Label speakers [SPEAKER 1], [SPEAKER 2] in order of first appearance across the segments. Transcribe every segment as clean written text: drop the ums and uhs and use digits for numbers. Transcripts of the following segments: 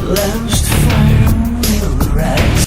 [SPEAKER 1] Lost fire will rise.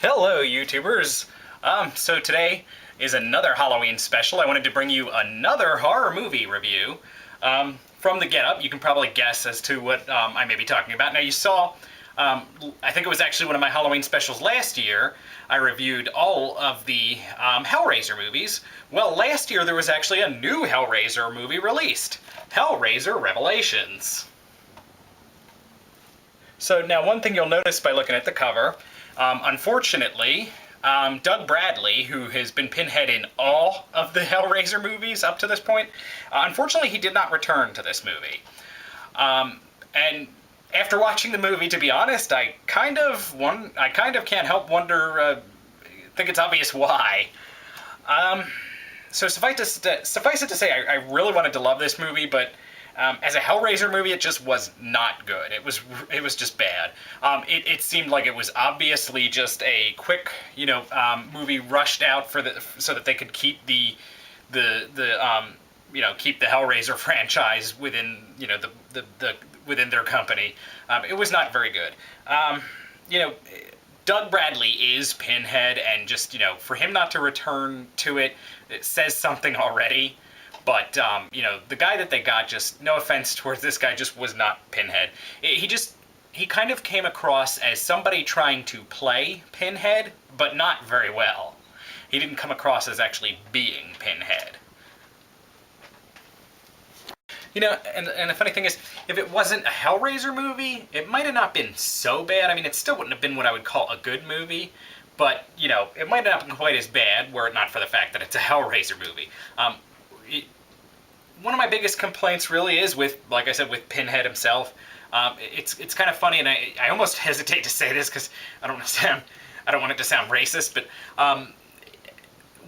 [SPEAKER 2] Hello YouTubers! So today is another Halloween special. I wanted to bring you another horror movie review. From the get-up, you can probably guess as to what I may be talking about. Now you saw, I think it was actually one of my Halloween specials last year, I reviewed all of the Hellraiser movies. Well, last year there was actually a new Hellraiser movie released, Hellraiser Revelations. So now one thing you'll notice by looking at the cover, unfortunately, Doug Bradley, who has been Pinhead in all of the Hellraiser movies up to this point, unfortunately he did not return to this movie. And after watching the movie, to be honest, I kind of can't help wonder, think it's obvious why. So suffice it to say, I really wanted to love this movie, but as a Hellraiser movie, it just was not good. It was just bad. It seemed like it was obviously just a quick, movie rushed out so that they could keep the keep the Hellraiser franchise within within their company. It was not very good. Doug Bradley is Pinhead, and just for him not to return to it says something already. But, the guy that they got, just, no offense towards this guy, just was not Pinhead. He kind of came across as somebody trying to play Pinhead, but not very well. He didn't come across as actually being Pinhead. And the funny thing is, if it wasn't a Hellraiser movie, it might have not been so bad. I mean, it still wouldn't have been what I would call a good movie. But, it might not have been quite as bad, were it not for the fact that it's a Hellraiser movie. One of my biggest complaints really is with, like I said, with Pinhead himself. It's kind of funny, and I almost hesitate to say this because I don't want it to sound racist, but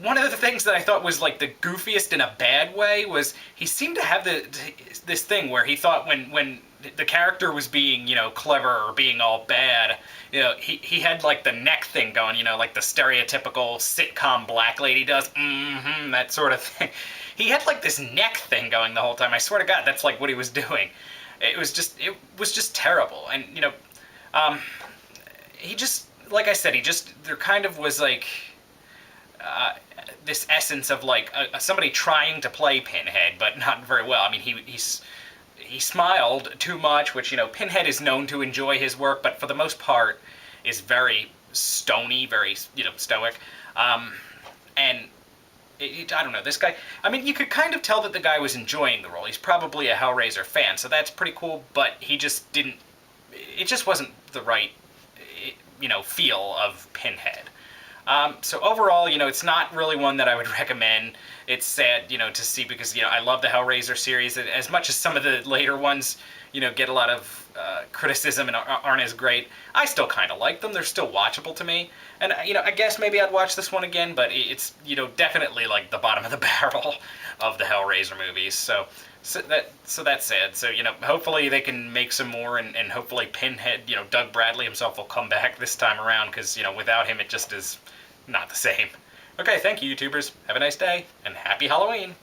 [SPEAKER 2] one of the things that I thought was like the goofiest in a bad way was he seemed to have this thing where he thought when the character was being, clever or being all bad, he had like the neck thing going, like the stereotypical sitcom black lady does, that sort of thing. He had like this neck thing going the whole time. I swear to God, that's like what he was doing. It was just terrible. And, he just, like I said, there kind of was like this essence of like somebody trying to play Pinhead, but not very well. I mean, he smiled too much, which, Pinhead is known to enjoy his work, but for the most part is very stony, very, stoic. And I don't know, this guy, I mean, you could kind of tell that the guy was enjoying the role. He's probably a Hellraiser fan, so that's pretty cool, but he just didn't, it just wasn't the right, feel of Pinhead. So overall, it's not really one that I would recommend. It's sad, to see because, I love the Hellraiser series. As much as some of the later ones, get a lot of criticism and aren't as great, I still kind of like them. They're still watchable to me. And, I guess maybe I'd watch this one again, but it's, definitely like the bottom of the barrel of the Hellraiser movies. So that's sad. So, hopefully they can make some more, and hopefully Pinhead, Doug Bradley himself will come back this time around, because, without him it just is not the same. Okay, thank you, YouTubers. Have a nice day, and happy Halloween!